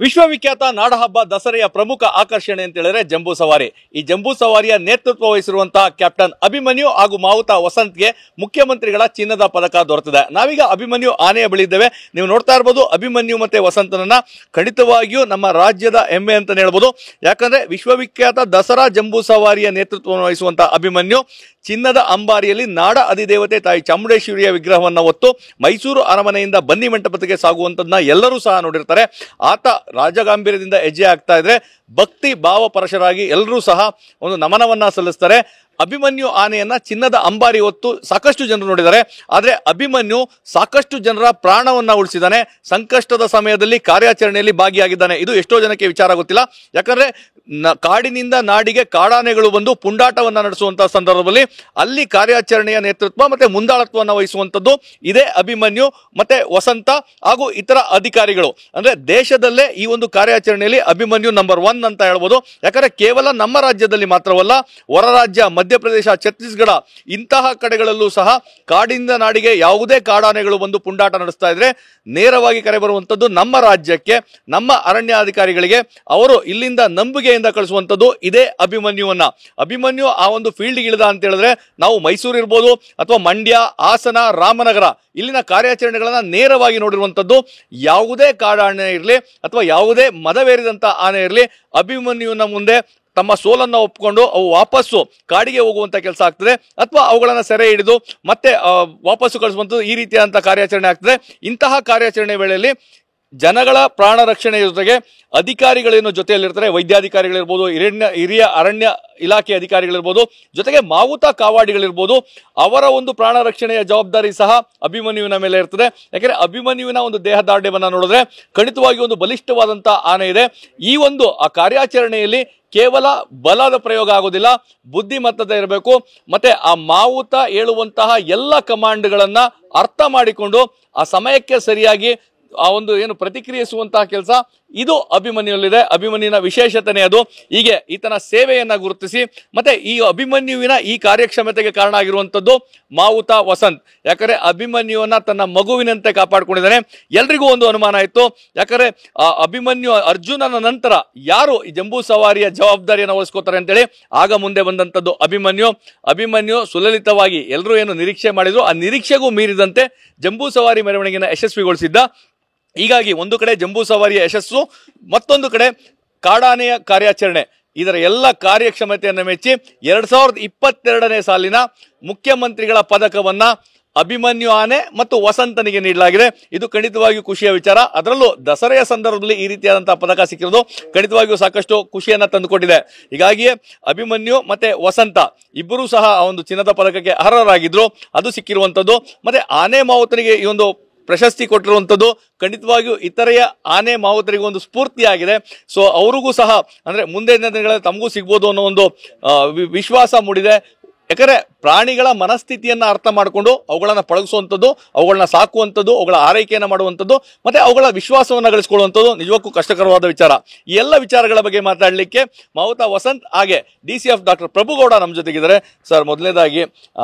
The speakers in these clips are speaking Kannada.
ವಿಶ್ವವಿಖ್ಯಾತ ನಾಡಹಬ್ಬ ದಸರೆಯ ಪ್ರಮುಖ ಆಕರ್ಷಣೆ ಅಂತ ಹೇಳಿದ್ರೆ ಜಂಬೂ ಸವಾರಿ. ಈ ಜಂಬೂ ಸವಾರಿಯ ನೇತೃತ್ವ ವಹಿಸಿರುವಂತಹ ಕ್ಯಾಪ್ಟನ್ ಅಭಿಮನ್ಯು ಹಾಗೂ ಮಾವುತ ವಸಂತ್ಗೆ ಮುಖ್ಯಮಂತ್ರಿಗಳ ಚಿನ್ನದ ಪದಕ ದೊರೆತಿದೆ. ನಾವೀಗ ಅಭಿಮನ್ಯು ಆನೆಯ ಬಳಿ ಇದ್ದೇವೆ. ನೀವು ನೋಡ್ತಾ ಇರಬಹುದು ಅಭಿಮನ್ಯು ಮತ್ತೆ ವಸಂತನನ್ನ. ಖಂಡಿತವಾಗಿಯೂ ನಮ್ಮ ರಾಜ್ಯದ ಹೆಮ್ಮೆ ಅಂತ ಹೇಳ್ಬೋದು. ಯಾಕಂದ್ರೆ ವಿಶ್ವವಿಖ್ಯಾತ ದಸರಾ ಜಂಬೂ ಸವಾರಿಯ ನೇತೃತ್ವವನ್ನು ವಹಿಸುವಂತಹ ಅಭಿಮನ್ಯು ಚಿನ್ನದ ಅಂಬಾರಿಯಲ್ಲಿ ನಾಡ ಅಧಿದೇವತೆ ತಾಯಿ ಚಾಮುಂಡೇಶ್ವರಿಯ ವಿಗ್ರಹವನ್ನ ಹೊತ್ತು ಮೈಸೂರು ಅರಮನೆಯಿಂದ ಬನ್ನಿ ಮಂಟಪಕ್ಕೆ ಸಾಗುವಂತದನ್ನ ಎಲ್ಲರೂ ಸಹ ನೋಡಿರ್ತಾರೆ. ಆತ ರಾಜಗಾಂಭೀರ್ಯದಿಂದ ಹೆಜ್ಜೆ ಆಗ್ತಾ ಇದ್ರೆ ಭಕ್ತಿ ಭಾವ ಪರಶರಾಗಿ ಎಲ್ಲರೂ ಸಹ ಒಂದು ನಮನವನ್ನ ಸಲ್ಲಿಸ್ತಾರೆ. ಅಭಿಮನ್ಯು ಆನೆಯನ್ನ ಚಿನ್ನದ ಅಂಬಾರಿ ಹೊತ್ತು ಸಾಕಷ್ಟು ಜನರು ನೋಡಿದ್ದಾರೆ. ಆದ್ರೆ ಅಭಿಮನ್ಯು ಸಾಕಷ್ಟು ಜನರ ಪ್ರಾಣವನ್ನ ಉಳಿಸಿದ್ದಾನೆ. ಸಂಕಷ್ಟದ ಸಮಯದಲ್ಲಿ ಕಾರ್ಯಾಚರಣೆಯಲ್ಲಿ ಭಾಗಿಯಾಗಿದ್ದಾನೆ. ಇದು ಎಷ್ಟೋ ಜನಕ್ಕೆ ವಿಚಾರ ಗೊತ್ತಿಲ್ಲ. ಯಾಕಂದ್ರೆ ಕಾಡಿನಿಂದ ನಾಡಿಗೆ ಕಾಡಾನೆಗಳು ಬಂದು ಪುಂಡಾಟವನ್ನ ನಡೆಸುವಂತಹ ಸಂದರ್ಭದಲ್ಲಿ ಅಲ್ಲಿ ಕಾರ್ಯಾಚರಣೆಯ ನೇತೃತ್ವ ಮತ್ತೆ ಮುಂದಾಳತ್ವವನ್ನು ವಹಿಸುವಂತದ್ದು ಇದೇ ಅಭಿಮನ್ಯು ಮತ್ತೆ ವಸಂತ ಹಾಗೂ ಇತರ ಅಧಿಕಾರಿಗಳು. ಅಂದ್ರೆ ದೇಶದಲ್ಲೇ ಈ ಒಂದು ಕಾರ್ಯಾಚರಣೆಯಲ್ಲಿ ಅಭಿಮನ್ಯು ನಂಬರ್ 1 ಅಂತ ಹೇಳ್ಬೋದು. ಯಾಕಂದ್ರೆ ಕೇವಲ ನಮ್ಮ ರಾಜ್ಯದಲ್ಲಿ ಮಾತ್ರವಲ್ಲ, ಹೊರ ರಾಜ್ಯ ಮಧ್ಯಪ್ರದೇಶ, ಛತ್ತೀಸ್ಗಢ ಇಂತಹ ಕಡೆಗಳಲ್ಲೂ ಸಹ ಕಾಡಿನಿಂದ ನಾಡಿಗೆ ಯಾವುದೇ ಕಾಡಾನೆಗಳು ಬಂದು ಪುಂಡಾಟ ನಡೆಸ್ತಾ ಇದ್ರೆ ನೇರವಾಗಿ ಕರೆ ಬರುವಂತದ್ದು ನಮ್ಮ ರಾಜ್ಯಕ್ಕೆ, ನಮ್ಮ ಅರಣ್ಯಾಧಿಕಾರಿಗಳಿಗೆ. ಅವರು ಇಲ್ಲಿಂದ ನಂಬಿಕೆಯಿಂದ ಕಳಿಸುವಂತದ್ದು ಇದೇ ಅಭಿಮನ್ಯುವನ್ನ. ಅಭಿಮನ್ಯು ಆ ಒಂದು ಫೀಲ್ಡ್ಗೆ ಇಳಿದ ಅಂತ ಹೇಳಿದ್ರೆ ನಾವು ಮೈಸೂರು ಇರ್ಬೋದು ಅಥವಾ ಮಂಡ್ಯ, ಹಾಸನ, ರಾಮನಗರ ಇಲ್ಲಿನ ಕಾರ್ಯಾಚರಣೆಗಳನ್ನ ನೇರವಾಗಿ ನೋಡಿರುವಂತದ್ದು. ಯಾವುದೇ ಕಾಡಾನೆ ಇರಲಿ ಅಥವಾ ಯಾವುದೇ ಮದವೇರಿದಂತ ಆನೆ ಇರಲಿ, ಅಭಿಮನ್ಯುವಿನ ಮುಂದೆ ತಮ್ಮ ಸೋಲನ್ನು ಒಪ್ಪಿಕೊಂಡು ಅವು ವಾಪಸ್ಸು ಕಾಡಿಗೆ ಹೋಗುವಂತ ಕೆಲಸ ಆಗ್ತದೆ ಅಥವಾ ಅವುಗಳನ್ನ ಸೆರೆ ಹಿಡಿದು ಮತ್ತೆ ವಾಪಸ್ಸು ಕಳಿಸುವಂಥದ್ದು ಈ ರೀತಿಯಾದಂಥ ಕಾರ್ಯಾಚರಣೆ ಆಗ್ತದೆ. ಇಂತಹ ಕಾರ್ಯಾಚರಣೆ ವೇಳೆಯಲ್ಲಿ ಜನಗಳ ಪ್ರಾಣ ರಕ್ಷಣೆ ಜೊತೆಗೆ ಅಧಿಕಾರಿಗಳೇನು ಜೊತೆಯಲ್ಲಿರ್ತಾರೆ, ವೈದ್ಯಾಧಿಕಾರಿಗಳಿರ್ಬೋದು, ಹಿರಿಯ ಅರಣ್ಯ ಇಲಾಖೆ ಅಧಿಕಾರಿಗಳಿರ್ಬೋದು, ಜೊತೆಗೆ ಮಾವುತ ಕಾವಾಡಿಗಳಿರ್ಬೋದು, ಅವರ ಒಂದು ಪ್ರಾಣ ರಕ್ಷಣೆಯ ಜವಾಬ್ದಾರಿ ಸಹ ಅಭಿಮನ್ಯುವಿನ ಮೇಲೆ ಇರ್ತದೆ. ಯಾಕಂದ್ರೆ ಅಭಿಮನ್ಯುವಿನ ಒಂದು ದೇಹದಾಢ್ಯವನ್ನ ನೋಡಿದ್ರೆ ಖಂಡಿತವಾಗಿ ಒಂದು ಬಲಿಷ್ಠವಾದಂತಹ ಆನೆ ಇದೆ. ಈ ಒಂದು ಆ ಕಾರ್ಯಾಚರಣೆಯಲ್ಲಿ ಕೇವಲ ಬಲದ ಪ್ರಯೋಗ ಆಗೋದಿಲ್ಲ, ಬುದ್ಧಿಮತ್ತತೆ ಇರಬೇಕು. ಮತ್ತೆ ಆ ಮಾವುತ ಹೇಳುವಂತಹ ಎಲ್ಲ ಕಮಾಂಡ್ಗಳನ್ನ ಅರ್ಥ ಮಾಡಿಕೊಂಡು ಆ ಸಮಯಕ್ಕೆ ಸರಿಯಾಗಿ ಆ ಒಂದು ಏನು ಪ್ರತಿಕ್ರಿಯಿಸುವಂತಹ ಕೆಲಸ ಇದು ಅಭಿಮನ್ಯುವಿನಲ್ಲಿದೆ. ಅಭಿಮನ್ಯುವಿನ ವಿಶೇಷತೆ ಅದು. ಹೀಗೆ ಈತನ ಸೇವೆಯನ್ನ ಗುರುತಿಸಿ ಮತ್ತೆ ಈ ಅಭಿಮನ್ಯುವಿನ ಈ ಕಾರ್ಯಕ್ಷಮತೆಗೆ ಕಾರಣ ಆಗಿರುವಂತದ್ದು ಮಾವುತ ವಸಂತ್. ಯಾಕಂದ್ರೆ ಅಭಿಮನ್ಯುವನ್ನ ತನ್ನ ಮಗುವಿನಂತೆ ಕಾಪಾಡ್ಕೊಂಡಿದ್ದಾನೆ. ಎಲ್ರಿಗೂ ಒಂದು ಅನುಮಾನ ಇತ್ತು. ಯಾಕಂದ್ರೆ ಅಭಿಮನ್ಯು ಅರ್ಜುನನ ನಂತರ ಯಾರು ಈ ಜಂಬೂ ಸವಾರಿಯ ಜವಾಬ್ದಾರಿಯನ್ನು ವಹಿಸ್ಕೋತಾರೆ ಅಂತೇಳಿ ಆಗ ಮುಂದೆ ಬಂದಂತದ್ದು ಅಭಿಮನ್ಯು ಸುಲಲಿತವಾಗಿ ಎಲ್ಲರೂ ಏನು ನಿರೀಕ್ಷೆ ಮಾಡಿದ್ರು ಆ ನಿರೀಕ್ಷೆಗೂ ಮೀರಿದಂತೆ ಜಂಬೂ ಸವಾರಿ ಮೆರವಣಿಗೆಯನ್ನು ಯಶಸ್ವಿಗೊಳಿಸಿದ್ದ. ಹೀಗಾಗಿ ಒಂದು ಕಡೆ ಜಂಬೂ ಸವಾರಿಯ ಯಶಸ್ಸು, ಮತ್ತೊಂದು ಕಡೆ ಕಾಡಾನೆಯ ಕಾರ್ಯಾಚರಣೆ, ಇದರ ಎಲ್ಲ ಕಾರ್ಯಕ್ಷಮತೆಯನ್ನು ಮೆಚ್ಚಿ 2022ನೇ ಸಾಲಿನ ಮುಖ್ಯಮಂತ್ರಿಗಳ ಪದಕವನ್ನ ಅಭಿಮನ್ಯು ಆನೆ ಮತ್ತು ವಸಂತನಿಗೆ ನೀಡಲಾಗಿದೆ. ಇದು ಖಂಡಿತವಾಗಿಯೂ ಖುಷಿಯ ವಿಚಾರ. ಅದರಲ್ಲೂ ದಸರೆಯ ಸಂದರ್ಭದಲ್ಲಿ ಈ ರೀತಿಯಾದಂತಹ ಪದಕ ಸಿಕ್ಕಿರೋದು ಖಂಡಿತವಾಗಿಯೂ ಸಾಕಷ್ಟು ಖುಷಿಯನ್ನ ತಂದುಕೊಟ್ಟಿದೆ. ಹೀಗಾಗಿಯೇ ಅಭಿಮನ್ಯು ಮತ್ತೆ ವಸಂತ ಇಬ್ಬರೂ ಸಹ ಆ ಒಂದು ಚಿನ್ನದ ಪದಕಕ್ಕೆ ಅರ್ಹರಾಗಿದ್ರು. ಅದು ಸಿಕ್ಕಿರುವಂತದ್ದು. ಮತ್ತೆ ಆನೆ ಮಾವುತನಿಗೆ ಈ ಒಂದು ಪ್ರಶಸ್ತಿ ಕೊಟ್ಟಿರುವಂತದ್ದು ಖಂಡಿತವಾಗಿಯೂ ಇತರೆಯ ಆನೆ ಮಾವುತರಿಗೆ ಒಂದು ಸ್ಫೂರ್ತಿಯಾಗಿದೆ. ಸೊ ಅವ್ರಿಗೂ ಸಹ ಅಂದ್ರೆ ಮುಂದಿನ ದಿನಗಳಲ್ಲಿ ತಮಗೂ ಸಿಗ್ಬೋದು ಅನ್ನೋ ಒಂದು ವಿಶ್ವಾಸ ಮೂಡಿದೆ. ಯಾಕಂದ್ರೆ ಪ್ರಾಣಿಗಳ ಮನಸ್ಥಿತಿಯನ್ನ ಅರ್ಥ ಮಾಡಿಕೊಂಡು ಅವುಗಳನ್ನ ಪಳಗಿಸುವಂಥದ್ದು, ಅವುಗಳನ್ನ ಸಾಕುವಂಥದ್ದು, ಅವುಗಳ ಆರೈಕೆಯನ್ನ ಮಾಡುವಂಥದ್ದು ಮತ್ತೆ ಅವುಗಳ ವಿಶ್ವಾಸವನ್ನ ಗಳಿಸಿಕೊಳ್ಳುವಂಥದ್ದು ನಿಜಕ್ಕೂ ಕಷ್ಟಕರವಾದ ವಿಚಾರ. ಈ ಎಲ್ಲ ವಿಚಾರಗಳ ಬಗ್ಗೆ ಮಾತಾಡಲಿಕ್ಕೆ ಮಾವುತ ವಸಂತ್ ಹಾಗೆ DCF ಡಾಕ್ಟರ್ ಪ್ರಭುಗೌಡ ನಮ್ಮ ಜೊತೆಗಿದ್ದಾರೆ. ಸರ್, ಮೊದಲನೇದಾಗಿ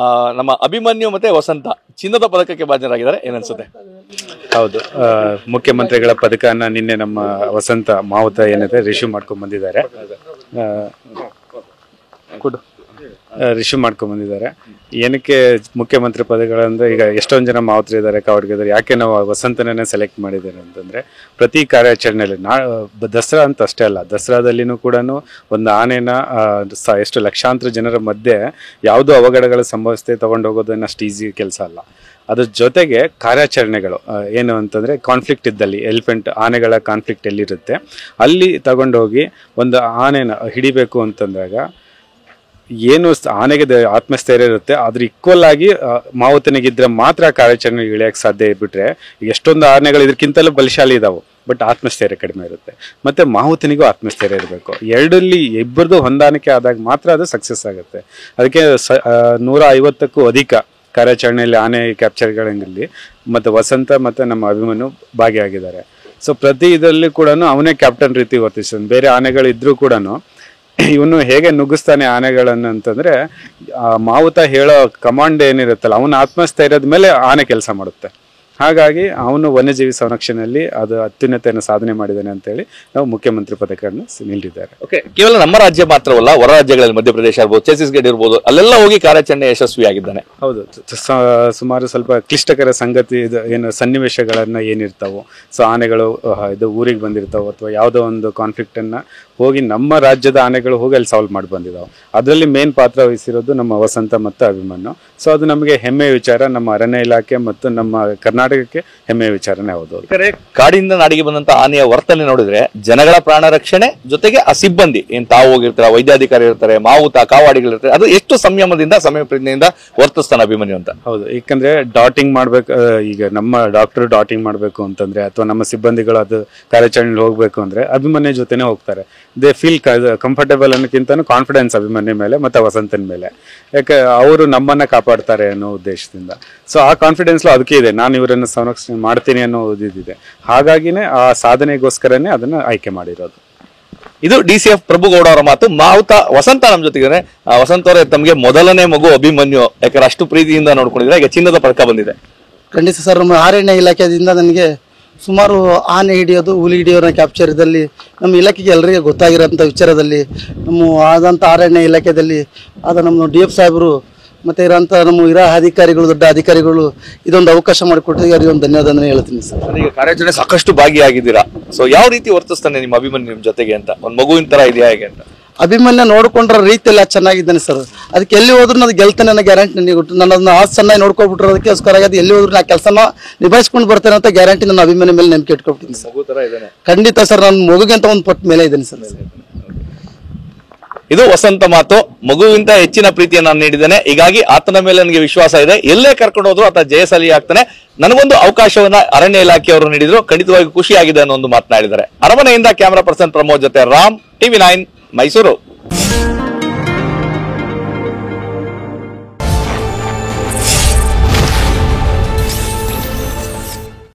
ನಮ್ಮ ಅಭಿಮನ್ಯು ಮತ್ತೆ ವಸಂತ ಚಿನ್ನದ ಪದಕಕ್ಕೆ ಭಾಜನರಾಗಿದ್ದಾರೆ, ಏನನ್ಸುತ್ತೆ? ಹೌದು, ಮುಖ್ಯಮಂತ್ರಿಗಳ ಪದಕನ ನಿನ್ನೆ ನಮ್ಮ ವಸಂತ ಮಾವುತ ಏನಿದೆ ರಿಸೀವ್ ಮಾಡ್ಕೊಂಡ್ ಬಂದಿದ್ದಾರೆ. ಏನಕ್ಕೆ ಮುಖ್ಯಮಂತ್ರಿ ಪದಗಳಂದ್ರೆ, ಈಗ ಎಷ್ಟೊಂದು ಜನ ಮಾವುತರಿದ್ದಾರೆ, ಕಾವಡಿಗಿದ್ದಾರೆ, ಯಾಕೆ ನಾವು ವಸಂತನೇ ಸೆಲೆಕ್ಟ್ ಮಾಡಿದ್ದೇವೆ ಅಂತಂದ್ರೆ, ಪ್ರತಿ ಕಾರ್ಯಾಚರಣೆಯಲ್ಲಿ ದಸರಾ ಅಂತ ಅಷ್ಟೇ ಅಲ್ಲ, ದಸರಾದಲ್ಲಿನೂ ಕೂಡ ಒಂದು ಆನೆನ ಎಷ್ಟು ಲಕ್ಷಾಂತರ ಜನರ ಮಧ್ಯೆ ಯಾವುದೋ ಅವಘಡಗಳು ಸಂಭವಿಸದೆ ತಗೊಂಡೋಗೋದನ್ನ ಅಷ್ಟು ಈಸಿ ಕೆಲಸ ಅಲ್ಲ. ಅದ್ರ ಜೊತೆಗೆ ಕಾರ್ಯಾಚರಣೆಗಳು ಏನು ಅಂತಂದರೆ, ಕಾನ್ಫ್ಲಿಕ್ಟ್ ಇದ್ದಲ್ಲಿ ಆನೆಗಳ ಕಾನ್ಫ್ಲಿಕ್ಟ್ ಎಲ್ಲಿರುತ್ತೆ ಅಲ್ಲಿ ತಗೊಂಡೋಗಿ ಒಂದು ಆನೆನ ಹಿಡಿಬೇಕು ಅಂತಂದಾಗ ಏನು ಆನೆಗೆ ಆತ್ಮಸ್ಥೈರ್ಯ ಇರುತ್ತೆ, ಅದ್ರ ಈಕ್ವಲ್ ಆಗಿ ಮಾವುತನಿಗಿದ್ರೆ ಮಾತ್ರ ಕಾರ್ಯಾಚರಣೆ ಇಳಿಯಕ್ಕೆ ಸಾಧ್ಯ. ಇದ್ಬಿಟ್ರೆ ಎಷ್ಟೊಂದು ಆನೆಗಳು ಇದಕ್ಕಿಂತಲೂ ಬಲಶಾಲಿ ಇದಾವೆ, ಬಟ್ ಆತ್ಮಸ್ಥೈರ್ಯ ಕಡಿಮೆ ಇರುತ್ತೆ. ಮತ್ತೆ ಮಾವುತನಿಗೂ ಆತ್ಮಸ್ಥೈರ್ಯ ಇರಬೇಕು. ಎರಡಲ್ಲಿ ಇಬ್ಬರದು ಹೊಂದಾಣಿಕೆ ಆದಾಗ ಮಾತ್ರ ಅದು ಸಕ್ಸಸ್ ಆಗುತ್ತೆ. ಅದಕ್ಕೆ 150ಕ್ಕೂ ಅಧಿಕ ಕಾರ್ಯಾಚರಣೆಯಲ್ಲಿ ಆನೆ ಕ್ಯಾಪ್ಚರ್ಗಳಲ್ಲಿ ಮತ್ತು ವಸಂತ ಮತ್ತು ನಮ್ಮ ಅಭಿಮನ್ಯು ಭಾಗಿಯಾಗಿದ್ದಾರೆ. ಸೊ ಪ್ರತಿ ಇದರಲ್ಲಿ ಕೂಡ ಅವನೇ ಕ್ಯಾಪ್ಟನ್ ರೀತಿ ವರ್ತಿಸ್ತಾನೆ. ಬೇರೆ ಆನೆಗಳು ಇದ್ರೂ ಕೂಡ ಇವನು ಹೇಗೆ ನುಗ್ಗಿಸ್ತಾನೆ ಆನೆಗಳನ್ನು ಅಂತಂದ್ರೆ, ಮಾವುತ ಹೇಳೋ ಕಮಾಂಡ್ ಏನಿರುತ್ತಲ್ಲ ಅವನ ಆತ್ಮಸ್ಥೈರ್ಯದ ಮೇಲೆ ಆನೆ ಕೆಲಸ ಮಾಡುತ್ತೆ. ಹಾಗಾಗಿ ಅವನು ವನ್ಯಜೀವಿ ಸಂರಕ್ಷಣೆಯಲ್ಲಿ ಅದು ಅತ್ಯುನ್ನತೆಯನ್ನು ಸಾಧನೆ ಮಾಡಿದ್ದಾನೆ ಅಂತೇಳಿ ನಾವು ಮುಖ್ಯಮಂತ್ರಿ ಪದಕವನ್ನು ನೀಡಿದ್ದಾರೆ. ಓಕೆ, ಕೇವಲ ನಮ್ಮ ರಾಜ್ಯ ಮಾತ್ರವಲ್ಲ, ಹೊರ ರಾಜ್ಯಗಳಲ್ಲಿ ಮಧ್ಯಪ್ರದೇಶ ಇರ್ಬೋದು, ಛತ್ತೀಸ್ಗಢ ಇರ್ಬೋದು, ಅಲ್ಲೆಲ್ಲ ಹೋಗಿ ಕಾರ್ಯಾಚರಣೆ ಯಶಸ್ವಿಯಾಗಿದ್ದಾನೆ. ಹೌದು, ಸುಮಾರು ಸ್ವಲ್ಪ ಕ್ಲಿಷ್ಟಕರ ಸಂಗತಿ ಏನು ಸನ್ನಿವೇಶಗಳನ್ನ ಏನಿರ್ತಾವೋ, ಸೊ ಆನೆಗಳು ಇದು ಊರಿಗೆ ಬಂದಿರ್ತಾವೋ ಅಥವಾ ಯಾವುದೋ ಒಂದು ಕಾನ್ಫ್ಲಿಕ್ಟ್ ಅನ್ನ ಹೋಗಿ ನಮ್ಮ ರಾಜ್ಯದ ಆನೆಗಳು ಹೋಗಿ ಅಲ್ಲಿ ಸಾಲ್ವ್ ಮಾಡಿ ಬಂದಿದ್ದಾವೆ. ಅದರಲ್ಲಿ ಮೇನ್ ಪಾತ್ರ ವಹಿಸಿರೋದು ನಮ್ಮ ವಸಂತ ಮತ್ತು ಅಭಿಮನ್ಯು. ಸೊ ಅದು ನಮಗೆ ಹೆಮ್ಮೆಯ ವಿಚಾರ, ನಮ್ಮ ಅರಣ್ಯ ಇಲಾಖೆ ಮತ್ತು ನಮ್ಮ ಕರ್ನಾಟಕಕ್ಕೆ ಹೆಮ್ಮೆಯ ವಿಚಾರನೇ ಹೌದು. ಕಾಡಿಂದ ನಾಡಿಗೆ ಬಂದಂತ ಆನೆಯ ವರ್ತನೆ ನೋಡಿದ್ರೆ ಜನಗಳ ಪ್ರಾಣ ರಕ್ಷಣೆ ಜೊತೆಗೆ ಆ ಸಿಬ್ಬಂದಿ ಏನ್ ತಾವು ಹೋಗಿರ್ತಾರೆ, ವೈದ್ಯಾಧಿಕಾರಿ ಇರ್ತಾರೆ, ಮಾವುತ ಕಾವಾಡಿಗಳಿರ್ತಾರೆ, ಅದು ಎಷ್ಟು ಸಂಯಮದಿಂದ ಸಮಯ ಪ್ರಜ್ಞೆಯಿಂದ ವರ್ತಿಸ್ತಾನೆ ಅಭಿಮನ್ಯು ಅಂತ. ಹೌದು, ಯಾಕಂದ್ರೆ ಡಾಟಿಂಗ್ ಮಾಡ್ಬೇಕು, ಈಗ ನಮ್ಮ ಡಾಕ್ಟರ್ ಡಾಟಿಂಗ್ ಮಾಡ್ಬೇಕು ಅಂತಂದ್ರೆ ಅಥವಾ ನಮ್ಮ ಸಿಬ್ಬಂದಿಗಳು ಅದು ಕಾರ್ಯಾಚರಣೆಗೆ ಹೋಗ್ಬೇಕು ಅಂದ್ರೆ ಅಭಿಮನ್ಯು ಜೊತೆನೆ ಹೋಗ್ತಾರೆ. ದೇ ಫೀಲ್ ಕಂಫರ್ಟೇಬಲ್ ಅನ್ನೋಕ್ಕಿಂತ ಕಾನ್ಫಿಡೆನ್ಸ್ ಅಭಿಮನ್ಯು ಮೇಲೆ ಮತ್ತೆ ವಸಂತನ ಮೇಲೆ, ಯಾಕೆ ಅವರು ನಮ್ಮನ್ನ ಕಾಪಾಡ್ತಾರೆ ಅನ್ನೋ ಉದ್ದೇಶದಿಂದ. ಸೊ ಆ ಕಾನ್ಫಿಡೆನ್ಸ್ ಅದಕ್ಕೆ ಇದೆ, ನಾನು ಇವರನ್ನು ಸಂರಕ್ಷಣೆ ಮಾಡ್ತೀನಿ ಅನ್ನೋ ಇದಿದೆ. ಹಾಗಾಗಿನೇ ಆ ಸಾಧನೆಗೋಸ್ಕರನೇ ಅದನ್ನ ಆಯ್ಕೆ ಮಾಡಿರೋದು. ಇದು DCF ಪ್ರಭುಗೌಡ ಅವರ ಮಾತು. ಮಾವುತ ವಸಂತ ನಮ್ಮ ಜೊತೆಗೆ. ವಸಂತ ಅವರೇ, ತಮಗೆ ಮೊದಲನೇ ಮಗು ಅಭಿಮನ್ಯು, ಯಾಕಂದ್ರೆ ಅಷ್ಟು ಪ್ರೀತಿಯಿಂದ ನೋಡ್ಕೊಂಡಿದ್ರೆ ಈಗ ಚಿನ್ನದ ಪದಕ ಬಂದಿದೆ. ಖಂಡಿತ ಸರ್, ನಮ್ಮ ಅರಣ್ಯ ಇಲಾಖೆಯಿಂದ ನನಗೆ ಸುಮಾರು ಆನೆ ಹಿಡಿಯೋದು, ಹುಲಿ ಹಿಡಿಯೋನ ಕ್ಯಾಪ್ಚರ್ ಇದ್ದಲ್ಲಿ ನಮ್ಮ ಇಲಾಖೆಗೆ ಎಲ್ಲರಿಗೆ ಗೊತ್ತಾಗಿರೋಂಥ ವಿಚಾರದಲ್ಲಿ ನಮ್ಮ ಆದಂಥ ಅರಣ್ಯ ಇಲಾಖೆಯಲ್ಲಿ ಆದ ನಮ್ಮ DF ಸಾಹೇಬರು ಮತ್ತು ಇರೋಂಥ ನಮ್ಮ ಅಧಿಕಾರಿಗಳು, ದೊಡ್ಡ ಅಧಿಕಾರಿಗಳು ಇದೊಂದು ಅವಕಾಶ ಮಾಡಿಕೊಟ್ಟಿಗೆ ಅವರಿಗೆ ಒಂದು ಧನ್ಯವಾದ ಹೇಳ್ತೀನಿ ಸರ್. ಈಗ ಕಾರ್ಯಾಚರಣೆ ಸಾಕಷ್ಟು ಭಾಗಿಯಾಗಿದ್ದೀರಾ. ಸೊ ಯಾವ ರೀತಿ ವರ್ತಿಸ್ತಾನೆ ನಿಮ್ಮ ಅಭಿಮನ್ಯು ನಿಮ್ಮ ಜೊತೆಗೆ ಅಂತ, ಒಂದು ಮಗುವಿನ ತರ ಇದೆಯಾ ಹೇಗೆ ಅಂತ? ಅಭಿಮನ್ಯು ನೋಡ್ಕೊಂಡ್ರ ರೀತಿಯೆಲ್ಲ ಚೆನ್ನಾಗಿದ್ದಾನೆ ಸರ್. ಅದಕ್ಕೆ ಎಲ್ಲಿ ಹೋದ್ರು ಅದು ಗೆಲ್ತಾನೆ ಅನ್ನೋ ಗ್ಯಾರಂಟಿ ನನಗೆ ಕೊಟ್ಟು, ನನ್ನದನ್ನ ಆಸ್ ಚೆನ್ನಾಗಿ ನೋಡ್ಕೊಬಿಟ್ರು, ಅದಕ್ಕೋಸ್ಕರ ಅದು ಎಲ್ಲಿ ಹೋದ್ರು ನಾ ಕೆಲಸನ ನಿಭಾಯಿಸ್ಕೊಂಡು ಬರ್ತೇನೆ ಅಂತ ಗ್ಯಾರಂಟಿ ನನ್ನ ಅಭಿಮನ್ಯು ಮೇಲೆ ನಂಬಿಕೆ ಇಟ್ಕೊಬಿಟ್ಟಿನಿ ಸರ್. ಮಗು ತರ ಇದ್ದಾನೆ. ಖಂಡಿತ ಸರ್, ನನ್ನ ಮಗುಗೆ ಅಂತ ಒಂದು ಪಟ್ಟು ಮೇಲೆ ಇದ್ದೇನೆ ಸರ್. ಇದು ವಸಂತ ಮಾತು. ಮಗುವಿಂತ ಹೆಚ್ಚಿನ ಪ್ರೀತಿಯನ್ನು ನಾನು ನೀಡಿದ್ದೇನೆ, ಹೀಗಾಗಿ ಆತನ ಮೇಲೆ ನನಗೆ ವಿಶ್ವಾಸ ಇದೆ. ಎಲ್ಲೇ ಕರ್ಕೊಂಡು ಹೋದ್ರು ಆತ ಜಯಶಾಲಿ ಆಗ್ತಾನೆ. ನನಗೊಂದು ಅವಕಾಶವನ್ನ ಅರಣ್ಯ ಇಲಾಖೆಯವರು ನೀಡಿದ್ರು, ಖಂಡಿತವಾಗಿ ಖುಷಿಯಾಗಿದೆ ಅನ್ನೋ ಒಂದು ಮಾತನಾಡಿದ್ದಾರೆ. ಅರಮನೆಯಿಂದ ಕ್ಯಾಮರಾ ಪರ್ಸನ್ ಪ್ರಮೋದ್ ಜೊತೆ ರಾಮ್, TV9 ಮೈಸೂರು.